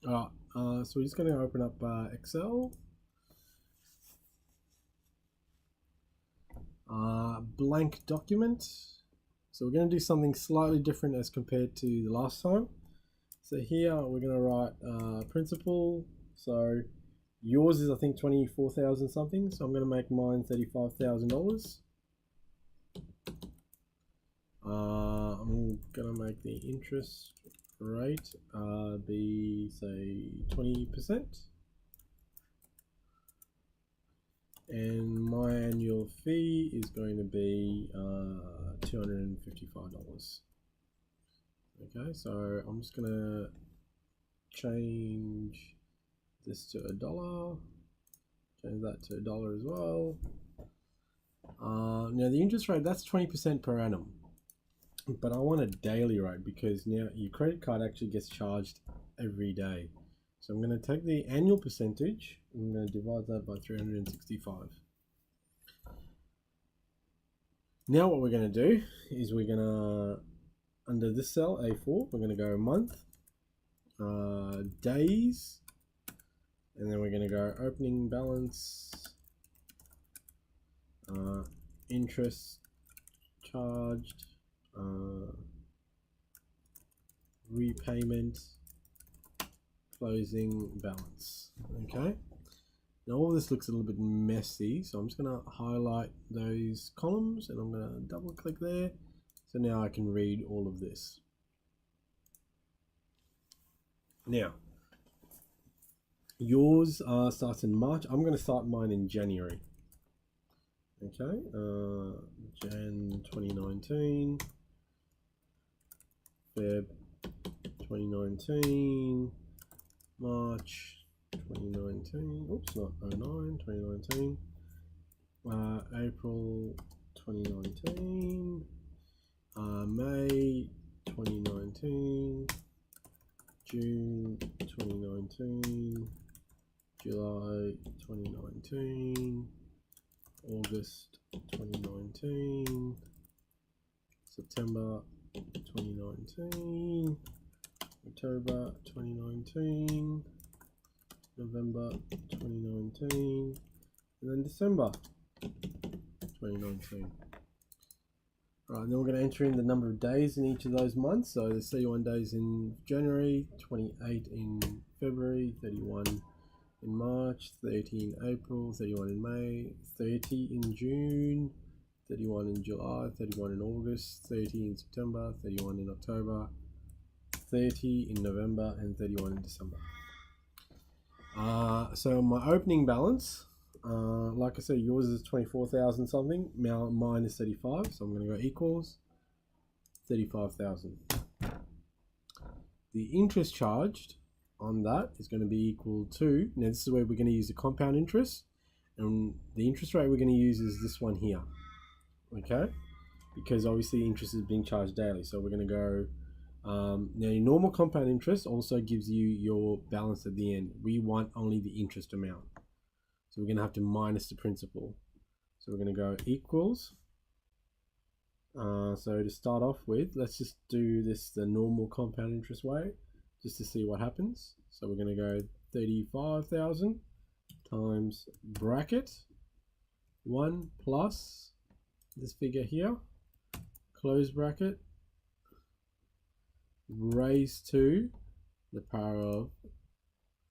Alright, so we're just going to open up Excel. Blank document. So we're going to do something slightly different as compared to the last time. So here we're going to write principal. So yours is I think 24,000 something. So I'm going to make mine $35,000. I'm going to make the interest rate be say 20%. And my annual fee is going to be $255. Okay, so I'm just going to change this to $1, change that to $1 as well. Now the interest rate, that's 20% per annum, but I want a daily rate because now your credit card actually gets charged every day. So I'm going to take the annual percentage, I'm going to divide that by 365. Now what we're going to do is we're going to, under this cell A4, we're going to go month, days, and then we're going to go opening balance, interest charged, repayment, closing balance. Okay, now all this looks a little bit messy, so I'm just going to highlight those columns and I'm going to double click there, so now I can read all of this. Now yours starts in March. I'm going to start mine in January. Okay, Jan 2019, Feb 2019, March 2019, oops, not 09, 2019, April 2019, May 2019, June 2019, July 2019, August 2019, September 2019, October 2019, November 2019, and then December 2019. Alright, then we're going to enter in the number of days in each of those months. So there's 31 days in January, 28 in February, 31 in March, 30 in April, 31 in May, 30 in June, 31 in July, 31 in August, 30 in September, 31 in October, 30 in November, and 31 in December. So my opening balance, like I said, yours is 24,000 something, now mine is 35, so I'm going to go equals 35,000. The interest charged on that is going to be equal to, now this is where we're going to use the compound interest, and the interest rate we're going to use is this one here, okay, because obviously interest is being charged daily. So we're going to go, now your normal compound interest also gives you your balance at the end. We want only the interest amount, so we're going to have to minus the principal. So we're going to go equals, so to start off with, let's just do this the normal compound interest way just to see what happens. So we're going to go 35,000 times bracket 1 plus this figure here, close bracket, raised to the power of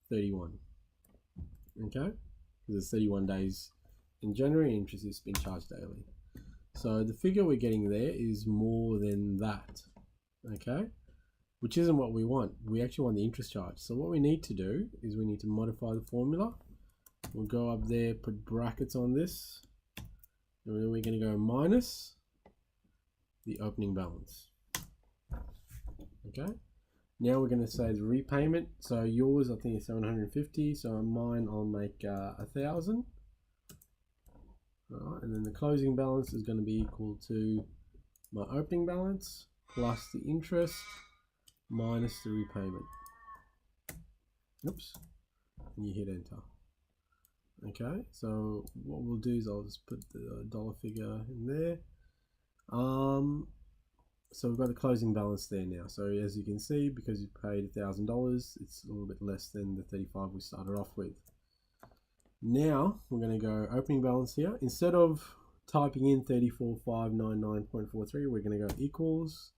31. Okay, because it's 31 days in January and interest is being charged daily. So the figure we're getting there is more than that, okay, which isn't what we want. We actually want the interest charge. So what we need to do is we need to modify the formula. We'll go up there, put brackets on this, and then we're going to go minus the opening balance. Okay, now we're going to say the repayment. So yours I think is 750, so mine I'll make 1,000. Alright, and then the closing balance is going to be equal to my opening balance plus the interest minus the repayment. Oops, and you hit enter. Okay, so what we'll do is I'll just put the dollar figure in there. so we've got the closing balance there now. So as you can see, because you paid $1,000, it's a little bit less than the 35 we started off with. Now we're going to go opening balance here. Instead of typing in 34,599.43, we're going to go equals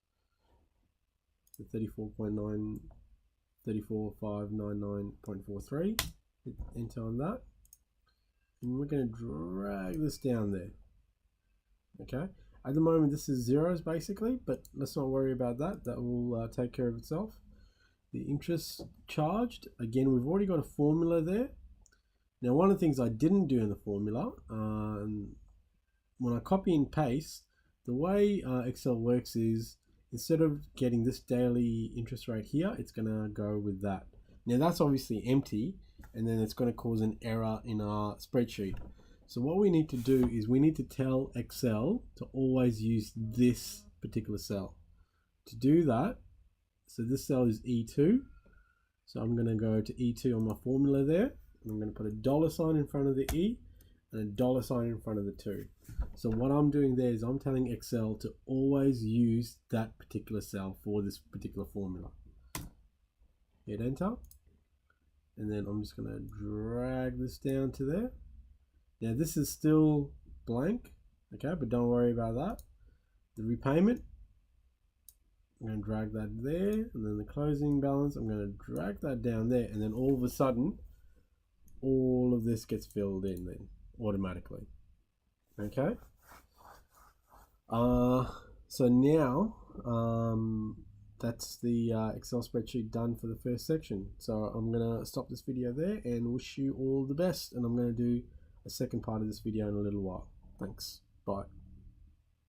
the 34,599.43. Hit enter on that, and we're going to drag this down there. Okay. At the moment, this is zeros basically, but let's not worry about that. That will take care of itself. The interest charged, again, we've already got a formula there. Now, one of the things I didn't do in the formula, when I copy and paste, the way Excel works is instead of getting this daily interest rate here, it's going to go with that. Now, that's obviously empty, and then it's going to cause an error in our spreadsheet. So what we need to do is we need to tell Excel to always use this particular cell. To do that, so this cell is E2. So I'm going to go to E2 on my formula there. And I'm going to put a $ in front of the E and a $ in front of the 2. So what I'm doing there is I'm telling Excel to always use that particular cell for this particular formula. Hit enter. And then I'm just going to drag this down to there. Now this is still blank, okay, but don't worry about that. The repayment, I'm going to drag that there, and then the closing balance, I'm going to drag that down there, and then all of a sudden, all of this gets filled in then, automatically. Okay? So now, that's the Excel spreadsheet done for the first section. So I'm going to stop this video there and wish you all the best, and I'm going to do a second part of this video in a little while. Thanks. Bye.